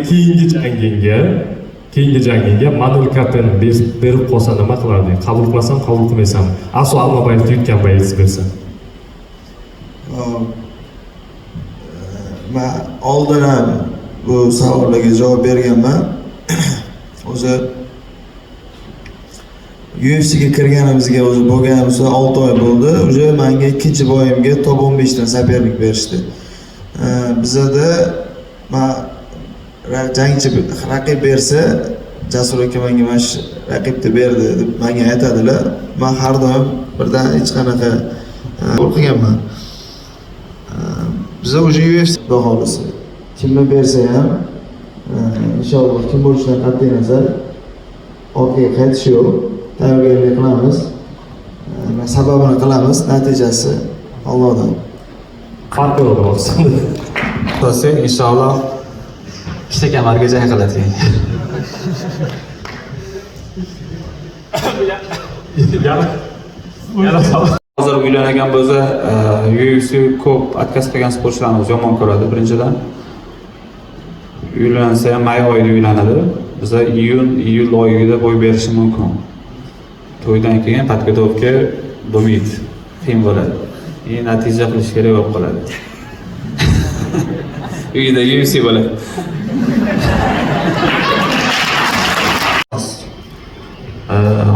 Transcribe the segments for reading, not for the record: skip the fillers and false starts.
keyingi jangingga Manuel Kappeni berib qolsa nima qilarding? Qabul qilasan, qabul qilmaysan? Aso Almabayevni yutgan bayingiz bersa. Men oldin ham bu savollarga javob berganman. O'zi UFC'ga kirganimizga o'zi bo'lganimizda 6 oy bo'ldi. O'zi menga ikkinchi bo'yimga top 15 dan saperlik berishdi. Bizda jangchi raqib bersa, Jasur aka menga mana shu raqibni berdi deb menga aytadilar. Men har doim birdan hech qanaqa qo'rqganman. Biza o'sha UFC baholisi. Kimni bersa ham inshaalloh kim bo'lishidan qat'iy nazar orqaga qaytish yo'q. Tayyorgarlik qilamiz. Sababini qilamiz, natijasi Allohdan. Farq bo'ladi aslında. To'si inshaalloh ikkita kamarga jang qiladi. Hozir uylanagan bo'lsa, UFC ko'p отказ qilgan sportchilarni o'zi yomon ko'radi birinchidan. Uylansa ham may oyida uylanadi. Biza iyul oyida bo'y berishi mumkin. To'ydan keyin podgotovka bo'lmaydi. Qiyin bo'ladi. Natija qilish kerak bo'lib qoladi. Uyda UFC bo'ladi.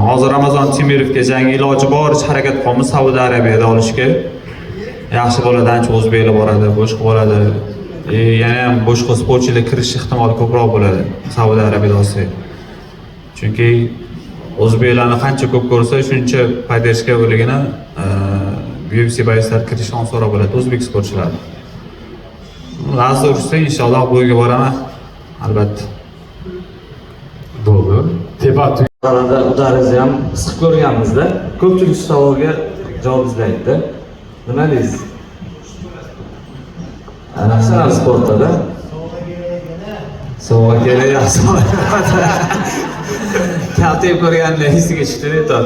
Hozir Ramazon Temirovga jang iloji boricha harakat qilamiz Saudiya Arabiyada olishga. Yaxshi bo'ladi, ancha o'zbeklar boradi, boshqa bo'ladi. Yana ham boshqa sportchilar kirish ehtimoli ko'proq bo'ladi Saudiya Arabiyada olsa. Chunki o'zbeklarni qancha ko'p ko'rsa, shuncha podдержка bo'ligini UFC bayslar kirishni osonroq bo'ladi o'zbek sportchilar. Lazim ursa inshaalloh bo'yga boraman. Albatta. Bo'ldi. Tebat Qarada udaringizni ham siqib ko'rganmizda. Ko'pchilik savolga javob izlaydi. Nima deysiz? Professional sportda savol kerak yaxshi. Kaltib ko'rganda hisiga chiqdi-da.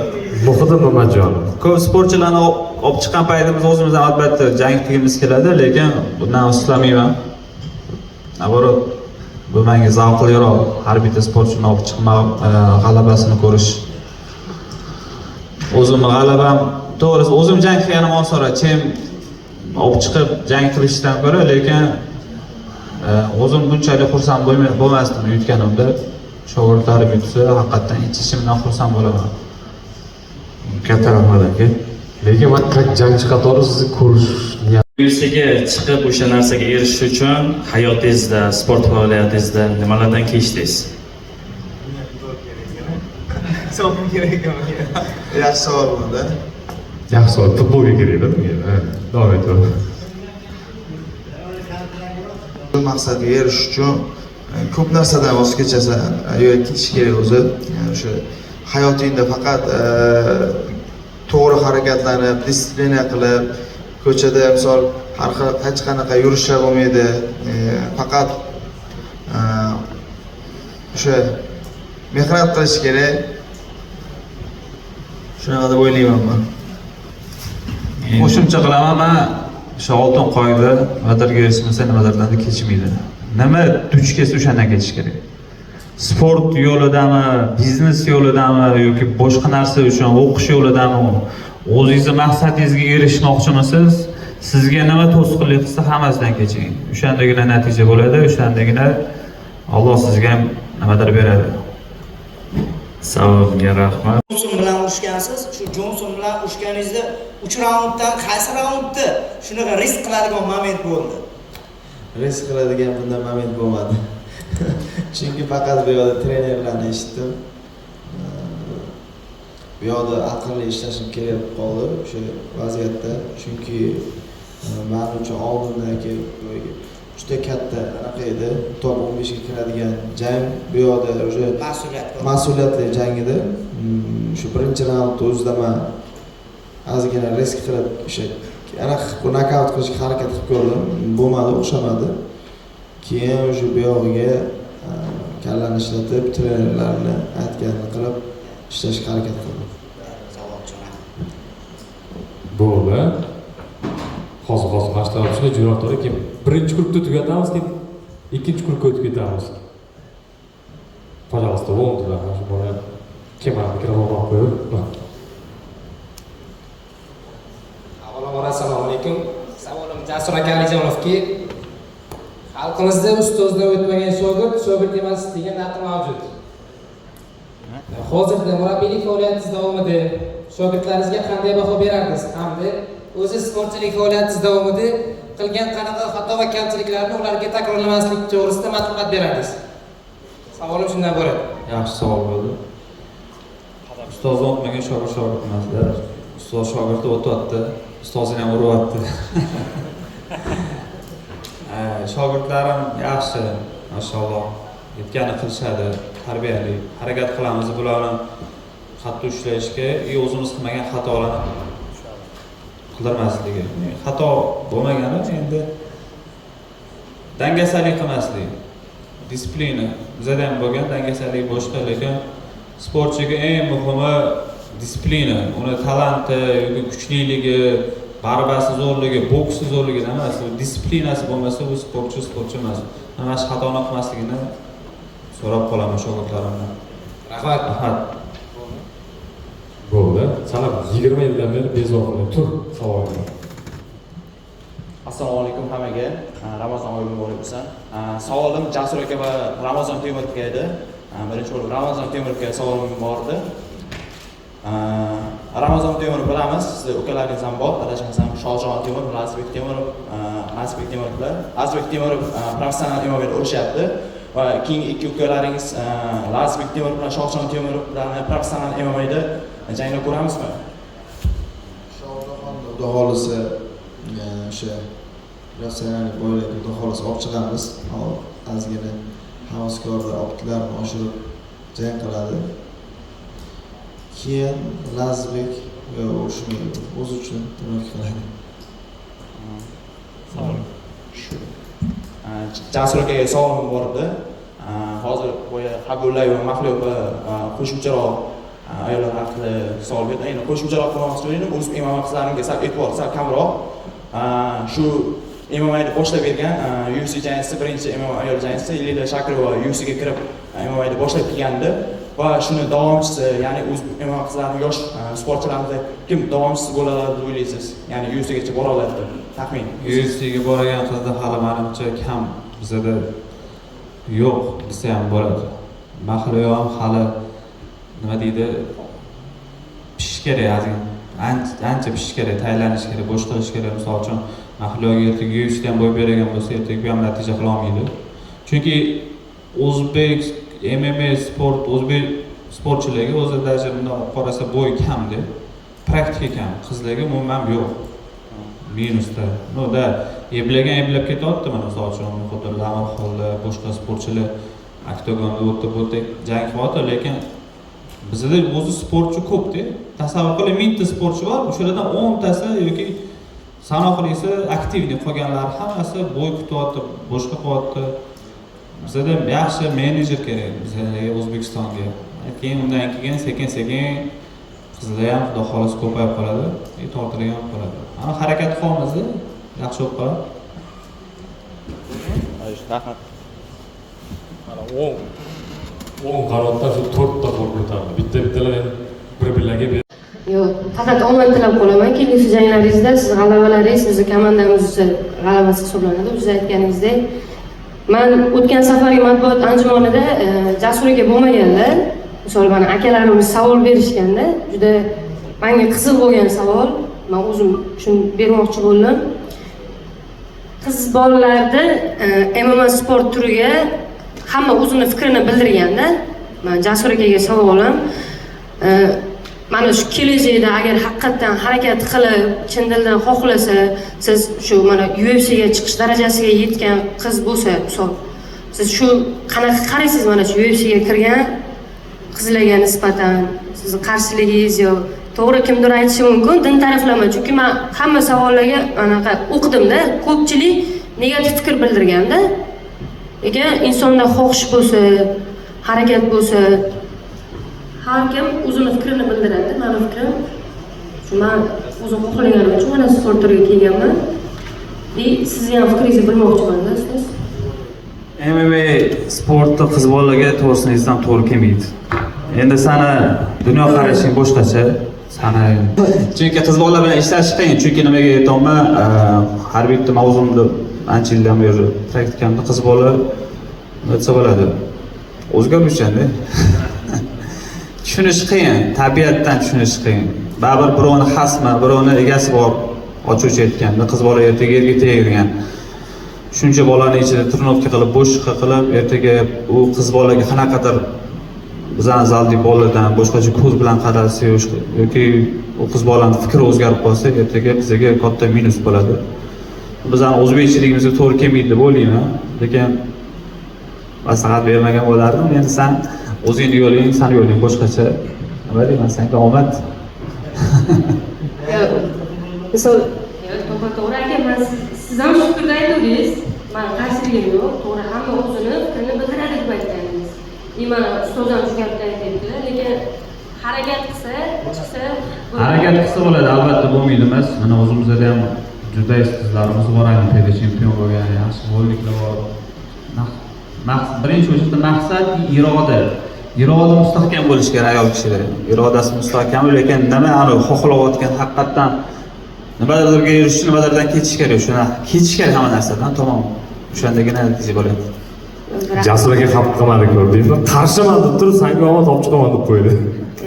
Muhdim Mamatjonov. Ko'p sportchilarni olib chiqqan paytimizda o'zimizdan albatta jang qilgimiz keladi, lekin bundan istamayman. Navorot bu menga zavqliroq har bitta sportchini olib chiqmay g'alabasini ko'rish. O'zimni g'alabam, to'g'risi o'zim jang qilganim osonroq, chem olib chiqib jang qilishdan ko'ra, lekin o'zim bunchalik xursand bo'lmasdim yutganimda. Shogirdlarim yutsa, haqiqatan ichishimdan xursand bo'laman. Katta rahmat aka. Lekin men jangchi qatori sizni ko'rish UFC'ga chiqib o'sha narsaga erishish uchun hayotingizda, sport faoliyatingizda nimalardan kechdingiz? Savol kerak ekan. Yaxshi savol bo'ldi. yaxshi savol, futbolga kerakda menga. Davom etaman. Bu maqsadga erishish uchun ko'p narsadan voz kechasan, yo'q ketish kerak o'zi. Ya'ni o'sha hayotingda faqat to'g'ri harakatlanib, disiplina qilib, ko'chada misol har xil hech qanaqa yurishlar bo'lmaydi. Faqat o'sha mehnat qilish kerak. Shunaqa deb o'ylayman men. Qo'shimcha qilaman, men o'sha oltin qoida nimalarga erishmasa nimalardan kechmaydi. Nima duch kelsa o'shandan kechish kerak. Sport yo'lidami, biznes yo'lidami yoki boshqa narsa uchun o'qish yo'lidami, o'zingizning maqsadingizga erishmoqchimisiz? Sizga nima to'sqinlik qilsa hammasidan kechiring. O'shandagina natija bo'ladi, o'shandagina Alloh sizga ham nimadir beradi. Savolga rahmat. Jonson bilan urushgansiz. Shu Jonson bilan urushganingizda 3 raunddan qaysi raundda shunaqa risk qiladigan moment bo'ldi? Risk qiladigan bunday moment bo'lmadi. Chunki faqat bu yerda trenerlarni eshitdim. Bu yerda aqlli ishlashim kerak qoldi o'sha vaziyatda. Chunki men uchun oldindagi juda katta anaqa edi. Top 15 ga kiradigan jang. Bu yerda o'sha mas'uliyatli jang edi. Shu birinchi raundda o'zida men ozgina risk qilib o'sha nokaut qilishga harakat qilib ko'rdim. Bo'lmadi, o'xshamadi. Keyin o'sha bu yog'iga kallani ishlatib, trenerlarni aytganini qilib ishlashga harakat qildim. bo'ldi. Hozir mashg'ulot uchun jurnalda keyin birinchi guruhni tugatamiz, keyin ikkinchi guruhga o'tib ketamiz. Pojaloqda bo'ldilar. Shu bola kemarni kirib olib qo'yib. Avvalambor assalomu alaykum. Savolim Jasur aka Alijonovga. Xalqimizda ustozdan o'tmagan shogird emas degan naql mavjud. Hozirda murabbiylik faoliyatingiz davomida shogirdlaringizga qanday baho berardingiz? Hamda o'zi sportchilik faoliyatingiz davomida qilgan qanaqa xato va kamchiliklarni ularga takrorlamaslik to'g'risida maslahat berardingiz? Savolim shundan iborat. Yaxshi savol bo'ldi. Ustoz o'tmagan shogird emasda. Ustoz shogirdni o'tyapti, ustozini ham uryapti. Shogirdlarim yaxshi, mashalloh. Yetgani qilishadi, tarbiyali. Harakat qilamiz bular bilan qattiq ishlashga, o'zimiz qilmagan xatolarni qildirmasligi. Xato bo'lmagani endi dangasalik qilmaslik. Disiplina. Bizda ham bo'lgan dangasalik boshqa, lekin sportchiga eng muhimi disiplina. Uni talanti yoki kuchliligi, barbasi zo'rligi, boksi zo'rligi emas, disiplinasi bo'lmasa u sportchi emas. Mana shu xatoni qilmasligini so'rab qolaman shogirdlarimdan. Rahmat. Rahmat. Bo'ldi. Sana 20 yildan beri bezovta tur savolim. Assalomu alaykum hammaga. Ramazon oyi muborak bo'lsin. Savolim Jasur aka va Ramazon Temurovga edi. Birinchi bo'lib Ramazon Temurovga savolim bor edi. Ramazon Temurov bilamiz, siz ukalaringiz ham bor, adashmasam Shohjahon Temurov, Lazizbek Temurov, Nasibek Temurovlar. Lazizbek Temurov professional MMA da urishyapti va keyingi ikki ukalaringiz Lazizbek Temurov bilan Shohjahon Temurov bilan professional MMA da jangni ko'ramizmi? Shohjahon xudo xolisa o'sha professional bo'ylab xudo xolisa olib chiqamiz. Ozgina havaskorlar optlarini oshirib jang qiladi. Keyin Lazizbek o'zi uchun turmush qiladi. Jasur akaga savolim bor edi. Hozir bo'ya Habulay va Mahliyoba qo'shimcharoq ayollar haqida savol berdi. Endi qo'shimcharoq qilmoqchi edim. O'z imom qizlarimga sal e'tibor sal kamroq. Shu MMA'ni boshlab bergan UFC jangchisi, birinchi MMA ayol jangchisi Lila Shakirova UFC'ga kirib MMA'ni boshlab kelgandi va shuni davomchisi, ya'ni o'z MMA qizlarining yosh sportchilarida kim davomchisi bo'ladi deb o'ylaysiz? Ya'ni UFC'gacha bora oladi deb taxmin. UFC'ga borgan qizda hali menimcha kam bizda yo'q desa ham bo'ladi. Mahliyo ham hali nima deydi? Pishish kerak, ancha pishish kerak, taylanish kerak, boshqa qilish kerak. Misol uchun Mahliyoga ertaga UFC'dan bo'y bergan bo'lsa, ertaga bu ham natija qila olmaydi. Chunki o'zbek MMA sport, o'zbek sportchiligi o'zi даже bundan qarasa bo'y kamda, praktika kam, qizlarga umuman yo'q. Minusda. Da eblab ketyapti mana misol uchun xuddi Lamarxollar, boshqa sportchilar oktagonda o'tib jang qilyapti, lekin bizda o'zi sportchi ko'p-da. Tasavvur qiling, 10 ta sportchi bor, o'shalardan 10 tasi yoki sanoqlisi aktivni qolganlar hammasi bo'y kutyapti, boshqa qilyapti. Bizda yaxshi menejer kerak bizga O'zbekistonga. Keyin undan keyin sekin-sekin qizlar ham xudo xolos ko'payib qoladi, tortilgan qoladi. Ana harakat qilamiz-da, yaxshi bo'lib qoladi. Rahmat. Mana 10 qanotdan shu 4 ta qo'l ko'tardi. Bitta-bittalar bir-birlarga Yo'q, faqat omad tilab qolaman. Kelgusi janglaringizda siz g'alabalaringiz bizni komandamiz uchun g'alabasi hisoblanadi. Siz aytganingizdek, men o'tgan safargi matbuot anjumanida Jasuraga bo'lmaganda, misol mana akalarimiz savol berishganda, juda menga qiziq bo'lgan savol, men o'zim shuni bermoqchi bo'ldim. Qiz bolalarda MMA sport turiga hamma o'zini fikrini bildirganda, men Jasur akaga savolim, mana shu kelajakda agar haqiqatan harakat qilib, chin dildan xohlasa, siz shu mana UFC'ga chiqish darajasiga yetgan qiz bo'lsa, misol, siz shu qanaqa qaraysiz mana shu UFC'ga kirgan qizlarga nisbatan sizning qarshiligingiz yo to'g'ri kimdir aytishi mumkin, din taraflama, chunki men hamma savollarga anaqa o'qidimda, ko'pchilik negativ fikr bildirganda, lekin insonda xohish bo'lsa, harakat bo'lsa, har kim o'zini fikrini bildiradi. Mening fikrim shu, men o'zim xohlaganim uchun mana sport turiga kelganman. Sizni ham fikringizni bilmoqchiman-da, siz. MMA sporti qiz bolalarga to'g'risini aytsam to'g'ri kelmaydi. Endi sani dunyoqarashing boshqacha. Chunki qiz bolalar bilan ishlash qiyin. Chunki nimaga aytaman, har bitta mavzumda ancha yildan beri praktikamda qiz bola nima bo'ladi? O'zgaruvchan-da. Tushunish qiyin, tabiatdan tushunish qiyin. Baribir birovni xasmi, birovni egasi bor, ochuvchi aytganda qiz bola ertaga erga tegadigan. Shuncha bolani ichida turnovka qilib, bo'shqa qilib, ertaga u qiz bolaga qanaqadir bizdan zaldi boladan boshqacha ko'z bilan qarasa yoki u qiz bolaning fikri o'zgarib qolsa, ertaga bizga katta minus bo'ladi. Bizning o'zbekchiligimizga to'g'ri kelmaydi deb o'ylayman. Lekin maslahat bermagan bo'lardim. Endi sen o'zingning yo'ling, san yo'ling boshqacha. Nima deyman, senga omad. Misol, to'g'ri aka, men siz ham shu fikrda aytdingiz. Men qarshiligim yo'q. To'g'ri, hamma o'zini fikrini bildiradi deb aytganingiz. Mana ustoz ham shu gapni aytdilar, lekin harakat qilsa, chiqsa, harakat qilsa bo'ladi, albatta bo'lmaydi emas. Mana o'zimizda ham juda qizlarimiz bor, olimpiada chempion bo'lgan, yaxshi golliklar bor. Birinchi o'rinda maqsad iroda. Iroda mustahkam bo'lishi kerak ayol kishida. Irodasi mustahkam, lekin nima xohlayotgan haqiqatan nimalarga erishish, nimalardan ketish kerak. Shuni ketish kerak hamma narsadan, tamom. O'shandagina natija bo'ladi. Jasur aka xalq qilmadi ko'rdingmi? Qarshiman deb turib, senga omad olib chiqaman deb qo'ydi.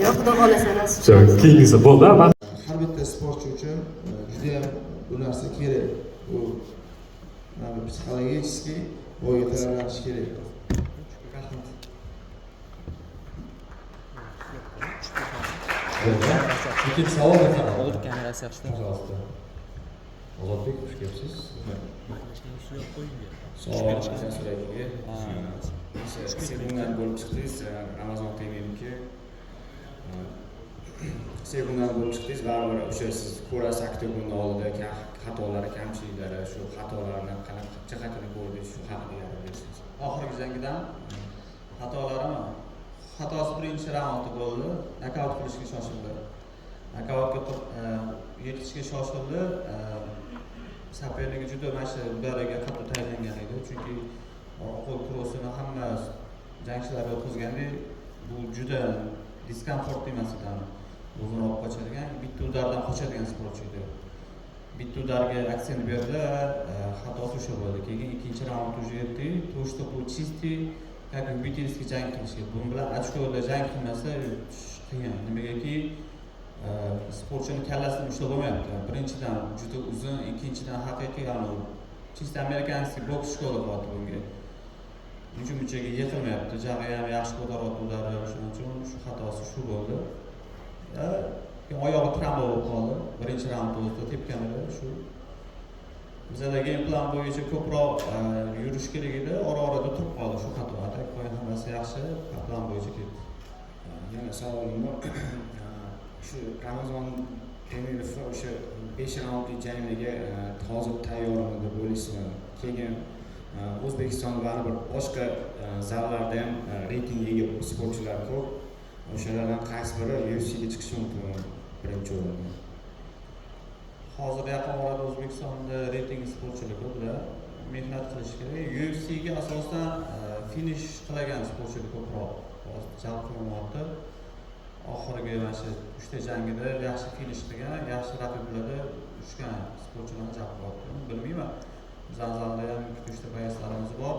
Yo'q, xudo xolasa nasib. Keyingisi bo'ldi. Har bitta sportchi uchun juda ham bu narsa kerak. Bu psixologически bo'yiga tayyorlanish kerak. Ikkinchi savol bo'lsa, kamerasi yaxshi. Ozodbek, xush kelibsiz. Savol Jasur akaga. Segundan bo'lib chiqdingiz, Amazon TV'niki. Segundan bo'lib chiqdingiz, baribir o'sha siz ko'rasiz oktagonning oldida xatolari, kamchiliklari, shu xatolarni qanaqa jihatini ko'rdingiz, shu haqida gapirasiz. Oxirgi jangdan xatolarimi? Xatosi birinchi raundda bo'ldi. Nokaut qilishga shoshildi. Nokautga yetishga shoshildi. Saperligi juda mana bariga qattiq tayyorlangan edi. Chunki qo'l krossini hamma jangchilar o'tkazgandek, bu juda diskomfort emasdan o'zini olib qochadigan, bitta udardan qochadigan sportchi edi. Bitta udarga aksent berdi, xatosi o'sha bo'ldi. Keyin ikkinchi raund уже erdi, то что чистый, как любительский jang qilishga. Bu bilan ochkoda jang qilmasa qiyin. Nimagaki sportchini kallasini ushlab olmayapti. Birinchidan juda uzun, ikkinchidan haqiqiy chista amerikanskiy boks shkola bo'lyapti bunga. Munchaga yetolmayapti. Jag'i ham yaxshi ko'taryapti udari, shuning uchun shu xatosi shu bo'ldi. Oyog'i travma bo'lib qoldi. Birinchi raund o'zida tepganida shu. Bizda game plan bo'yicha ko'proq yurish kerak edi, ora-orada turib qoldi shu xato. Atak qo'yin hammasi yaxshi, plan bo'yicha ketdi. Yana savolim bor. Shu Ramazon Temirov o'sha 5 raundli jangiga hozir tayyormi deb o'ylaysizmi? Keyin O'zbekistonda baribir boshqa zallarda ham reytingga ega sportchilar ko'p. O'shalardan qaysi biri UFC'ga chiqishi mumkin birinchi o'rinda? Hozir yaqin orada O'zbekistonda reyting sportchilar ko'plar mehnat qilish kerak. UFC'ga asosan finish qilagan sportchilar ko'proq jalb qilinmoqda. Oxirgi mana shu 3 ta jangida yaxshi finish qilgan, yaxshi raqiblarda tushgan sportchilarni jalb qilyapti. Bilmayman. Bizning zalda ham 2-3 ta bayaslarimiz bor.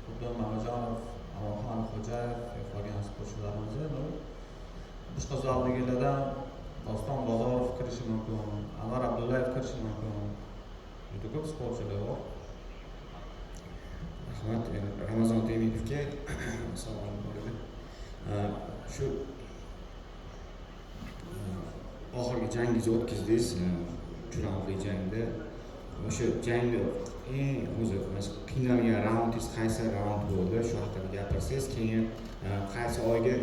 Qudron Mamajonov, Amorxon Xo'jayev qolgan sportchilarimiz bor. Boshqa zaldagilardan Doston Bozorov kirishi mumkin, Anvar Abdullayev kirishi mumkin. Juda ko'p sportchilar bor. Rahmat, Ramazon Temirevga savolim bor edi. Shu oxirgi jangingizni o'tkazdingiz, 3 raundli jangda. O'sha jangda o'zi qiynalgan raundingiz qaysi raund bo'ldi? Shu haqida gapirsangiz, keyin qaysi oyga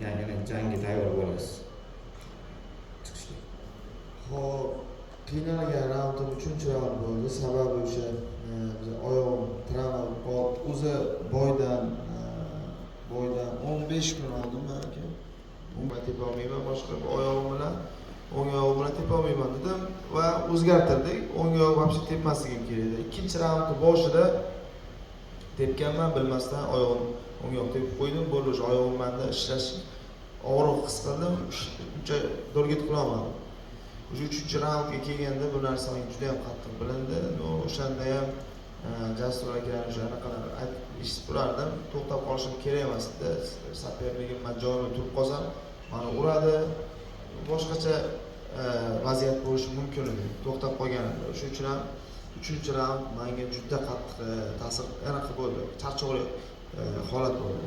yana jangga tayyor bo'lasiz? Xo'p, qiynalgan raundim 3-raund bo'ldi. Sababi o'sha oyog'im travma bo'lib, o'zi boydan 15 kun oldin aka. Umuman tepa olmayman, boshqa oyog'im bilan o'ng oyog'im bilan tepa olmayman dedim va o'zgartirdik. O'ng oyoq вообще tepmasligim kerak edi. Ikkinchi raundning boshida tepganman, bilmasdan oyog'im o'ng yoqqa tepib qo'ydim. Bo'ldi, o'sha oyog'im menda ishlash og'riq his qildim. Uncha do'rgit qilolmadim. O'sha 3-raundga kelganda bu narsa menga juda ham qattiq bilindi. O'shanda ham Jasur aka o'sha anaqalar eshitib turardim. To'xtab qolishim kerak emas edi. Saperligim men joyimda turib qolsam, meni uradi. Boshqacha vaziyat bo'lishi mumkin edi. To'xtab qolganimda. Shuning uchun ham 3-raund menga juda qattiq ta'sir anaqa bo'ldi. Charchoqli holat bo'ldi.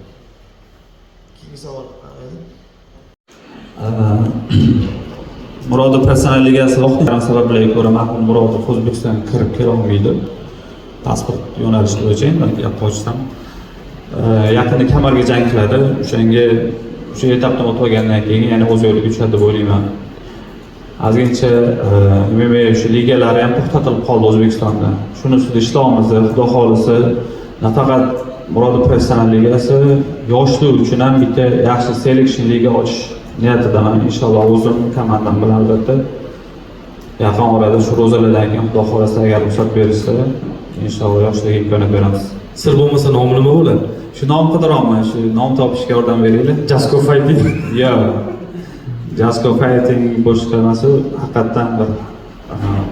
Keyingi savol Murodov professional ligasi vaqtidan sabablarga ko'ra marhum Murodov O'zbekistonga kirib kela olmaydi. Pasport yo'nalishi bo'yicha gap ochsam. Yaqinda Kamarga jang qiladi. O'sha etapdan o'tib olgandan keyin yana o'z yo'liga tushadi deb o'ylayman. Ozgincha MMA o'sha ligalari ham to'xtatilib qoldi O'zbekistonda. Shuni ustida ishlaymiz, xudo xolisa. Nafaqat Murodov professional ligasi yoshlar uchun ham bitta yaxshi selection liga ochish niyatidaman. Inshaalloh o'zim komandam bilan albatta yaqin orada shu ro'zalardan keyin xudo xolasa agar ruxsat berishsa, inshaalloh yoshlarga imkoniyat beramiz. Sir bo'lmasa nomi nima bo'ladi? Shu nom qidiryapman, shu nom topishga yordam beringlar. Jasko Fighting. Yo. Jasko Fighting boshqa emas, haqiqatan bir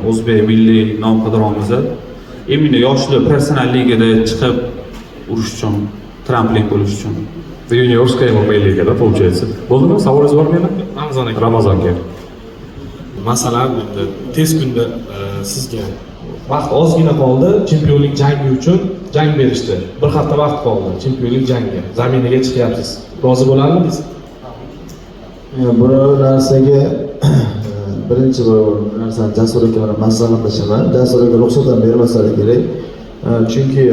o'zbek milliy nom qidiryapmiz. Imini yoshlar professional ligada chiqib urush uchun, tramplin bo'lish uchun. Juniorskaya MMA ligada получается. Bo'ldimi? Savolingiz bormi yana? Ramazonga. Masalan, tez kunda sizga vaqt ozgina qoldi, chempionlik jangi uchun jang berishdi. Bir hafta vaqt qoldi chempionlik jangiga. Zaminaga chiqyapsiz. Rozi bo'larmisiz? Bu narsaga birinchi bir narsani Jasur aka bilan maslahatlashaman. Jasur aka ruxsat ham bermaslari kerak. Chunki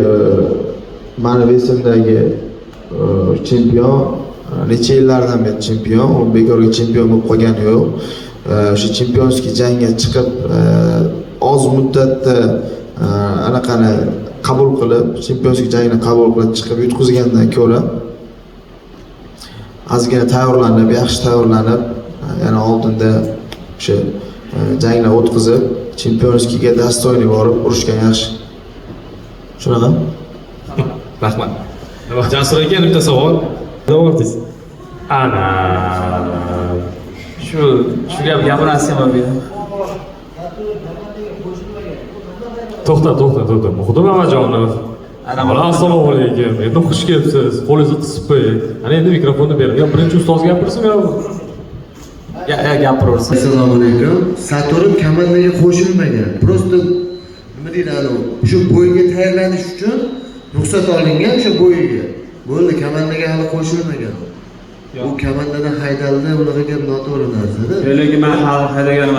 mani vesimdagi chempion necha yillardan beri chempion, u bekorga chempion bo'lib qolgani yo'q. O'sha chempionskiy jangga chiqib oz muddatda anaqani qabul qilib, chempionskiy jangni qabul qilib chiqib yutqizgandan ko'ra ozgina tayyorlanib, yaxshi tayyorlanib, yana oldinda o'sha jangni o'tkazib, chempionskiyga dastoyni borib urushgan yaxshi. Shunaqa? Rahmat. Jasur aka, bitta savol. Nima o'rdingiz? Ana Shu gap gapirasizmi bu? to'xta. Muxdim Amajonov. Assalomu alaykum. Endi xush kelibsiz. Qo'lingizni qisib qo'ying. Ana endi mikrofonni bering. Yo, birinchi ustoz gapirsin yo. Gapiraversin. Assalomu alaykum. Saturn komandaga qo'shilmagan. Prosta nima deyiladi? Shu bo'yiga tayyorlanish uchun ruxsat olingan o'sha bo'yiga. Bo'ldi, komandaga hali qo'shilmagan. U komandadan haydaldi, ularga gap noto'g'ri narsa-da. Lekin men hali haydaganim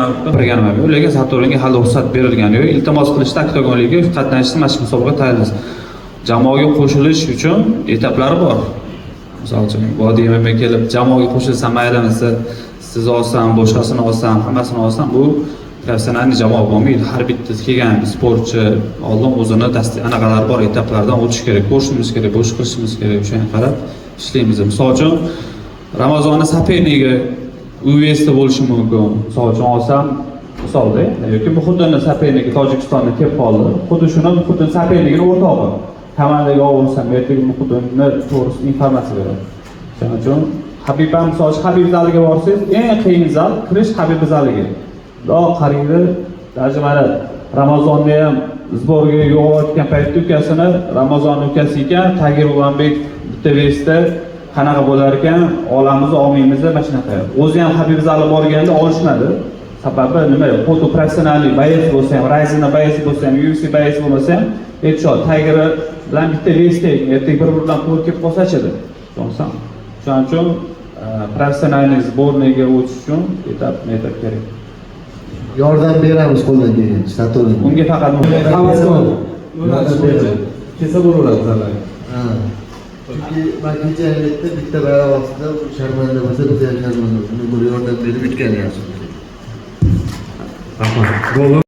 yo'q. Lekin Saturnga hali ruxsat berilgani yo'q. Iltimos qilishda oktagonliga qatnashishni mashq musobaqa tayyorlaymiz. Jamoaga qo'shilish uchun etaplari bor. Misol uchun, Vodiy MMA kelib jamoaga qo'shilsam maylimisiz, siz olsam, boshqasini olsam, hammasini olsam, bu professional jamoa bo'lmaydi. Har bittasi kelgan sportchi oldin o'zini anaqalari bor, etaplardan o'tish kerak, ko'rishimiz kerak, bosh qilishimiz kerak, o'shanga qarab ishlaymiz. Misol uchun, Ramazonni Sapernigi UVSda bo'lishi mumkin. Misol uchun olsam, misolda, yoki Muhiddinni Sapernigi Tojikistonda kelib qoldi. Xuddi shuni Muhiddin Sapernigining o'rtog'i. Komandaga olsam, ertaga Muhiddinni to'g'risida informatsiya beradi. Shuning uchun Habib ham misol uchun Habib zaliga borsangiz, eng qiyin zal kirish Habib zaliga. Qariydi, даже mana Ramazonni ham zborga yo'qotgan paytda ukasini, Ramazon ukasi ekan, Tagir Ulanbek bitta vesda qanaqa bo'lar ekan, olamiz, olmaymiz mana shunaqa. O'zi ham Habib zali borganda olishmadi. Sababi nima? Foto professionallik bayas bo'lsa ham, Ryzen'da bayas bo'lsa ham, UFC bayas bo'lmasa ham, headshot Tagir bilan bitta vesda ertaga bir-biridan qo'l kelib qolsa-chi. Shuning uchun professionallik zborniga o'tish uchun etap kerak. Yordam beramiz qo'ldan kelgancha Saturn. Unga faqat kelsa bo'laveradi. Chunki makkacha aytdi, bitta bayram vaqtida sharmanda bo'lsa, biz ham sharmanda bo'lib yordam berib yutgan yaxshi. Rahmat.